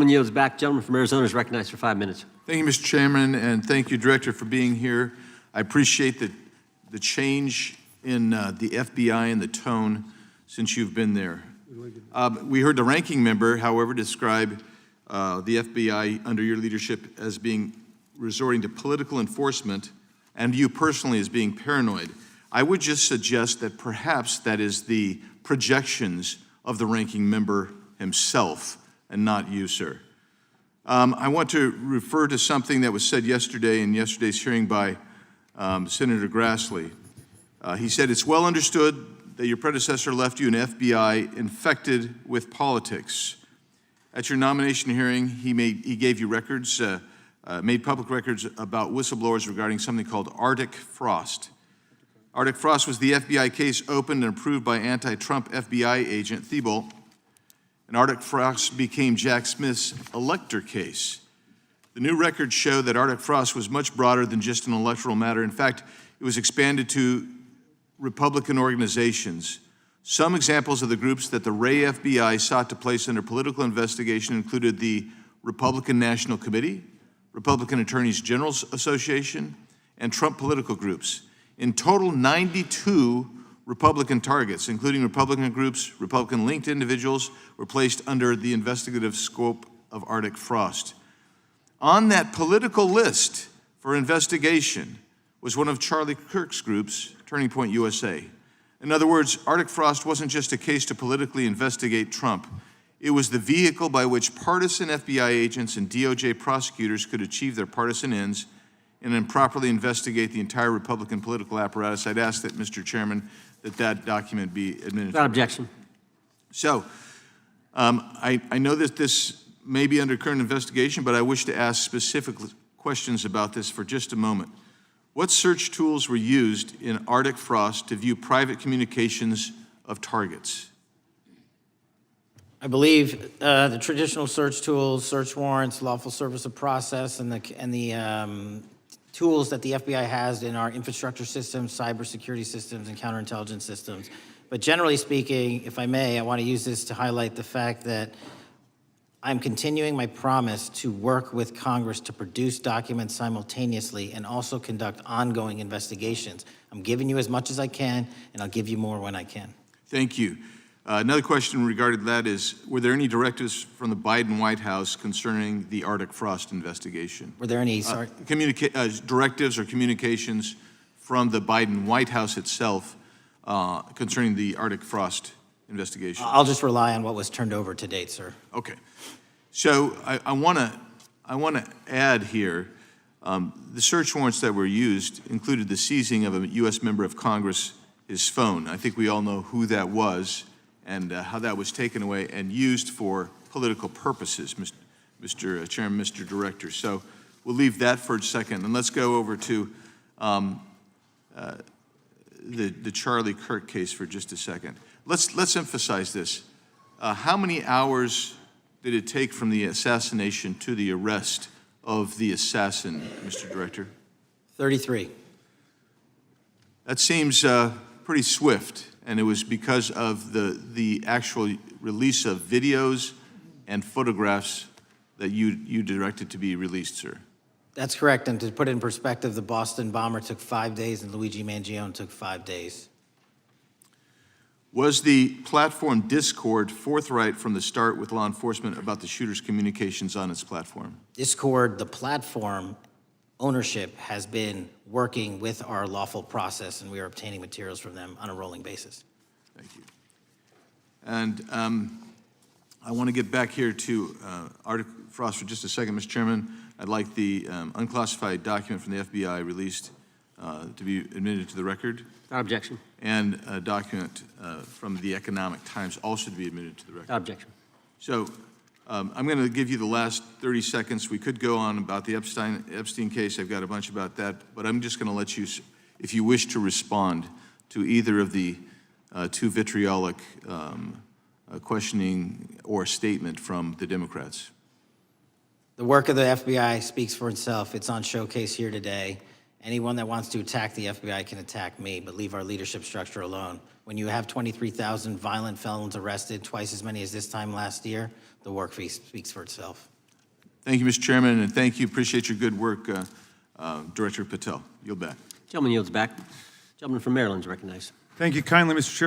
Yields back. Gentleman from Arizona is recognized for 5 minutes. Thank you, Mr. Chairman, and thank you, Director, for being here. I appreciate the change in the FBI and the tone since you've been there. We heard the ranking member, however, describe the FBI under your leadership as being resorting to political enforcement and you personally as being paranoid. I would just suggest that perhaps that is the projections of the ranking member himself and not you, sir. I want to refer to something that was said yesterday in yesterday's hearing by Senator Grassley. He said, it's well understood that your predecessor left you an FBI infected with politics. At your nomination hearing, he gave you records, made public records about whistleblowers regarding something called Arctic Frost. Arctic Frost was the FBI case opened and approved by anti-Trump FBI agent Thibault. And Arctic Frost became Jack Smith's elector case. The new records show that Arctic Frost was much broader than just an electoral matter. In fact, it was expanded to Republican organizations. Some examples of the groups that the Ray FBI sought to place under political investigation included the Republican National Committee, Republican Attorneys General's Association, and Trump political groups. In total, 92 Republican targets, including Republican groups, Republican-linked individuals, were placed under the investigative scope of Arctic Frost. On that political list for investigation was one of Charlie Kirk's groups, Turning Point USA. In other words, Arctic Frost wasn't just a case to politically investigate Trump. It was the vehicle by which partisan FBI agents and DOJ prosecutors could achieve their partisan ends and improperly investigate the entire Republican political apparatus. I'd ask that, Mr. Chairman, that document be administered. Without objection. So, I know that this may be under current investigation, but I wish to ask specific questions about this for just a moment. What search tools were used in Arctic Frost to view private communications of targets? I believe the traditional search tools, search warrants, lawful service of process, and the tools that the FBI has in our infrastructure systems, cybersecurity systems, and counterintelligence systems. But generally speaking, if I may, I want to use this to highlight the fact that I'm continuing my promise to work with Congress to produce documents simultaneously and also conduct ongoing investigations. I'm giving you as much as I can, and I'll give you more when I can. Thank you. Another question regarding that is, were there any directives from the Biden White House concerning the Arctic Frost investigation? Were there any directives or communications from the Biden White House itself concerning the Arctic Frost investigation? I'll just rely on what was turned over to date, sir. Okay. So I want to add here, the search warrants that were used included the seizing of a U.S. member of Congress, his phone. I think we all know who that was and how that was taken away and used for political purposes, Mr. Chairman, Mr. Director. So we'll leave that for a second, and let's go over to the Charlie Kirk case for just a second. Let's emphasize this. How many hours did it take from the assassination to the arrest of the assassin, Mr. Director? 33. That seems pretty swift, and it was because of the actual release of videos and photographs that you directed to be released, sir. That's correct, and to put it in perspective, the Boston bomber took 5 days and Luigi Mangione took 5 days. Was the platform Discord forthright from the start with law enforcement about the shooter's communications on its platform? Discord, the platform ownership, has been working with our lawful process, and we are obtaining materials from them on a rolling basis. Thank you. And I want to get back here to Arctic Frost for just a second, Mr. Chairman. I'd like the unclassified document from the FBI released to be admitted to the record. Without objection. And a document from the Economic Times also to be admitted to the record. Without objection. So I'm going to give you the last 30 seconds. We could go on about the Epstein case. I've got a bunch about that, but I'm just going to let you, if you wish to respond to either of the too vitriolic questioning or statement from the Democrats. The work of the FBI speaks for itself. It's on showcase here today. Anyone that wants to attack the FBI can attack me, but leave our leadership structure alone. When you have 23,000 violent felons arrested, twice as many as this time last year, the work speaks for itself. Thank you, Mr. Chairman, and thank you. Appreciate your good work, Director Patel. Yield back. Gentleman yields back. Gentleman from Maryland is recognized. Thank you kindly, Mr. Chairman.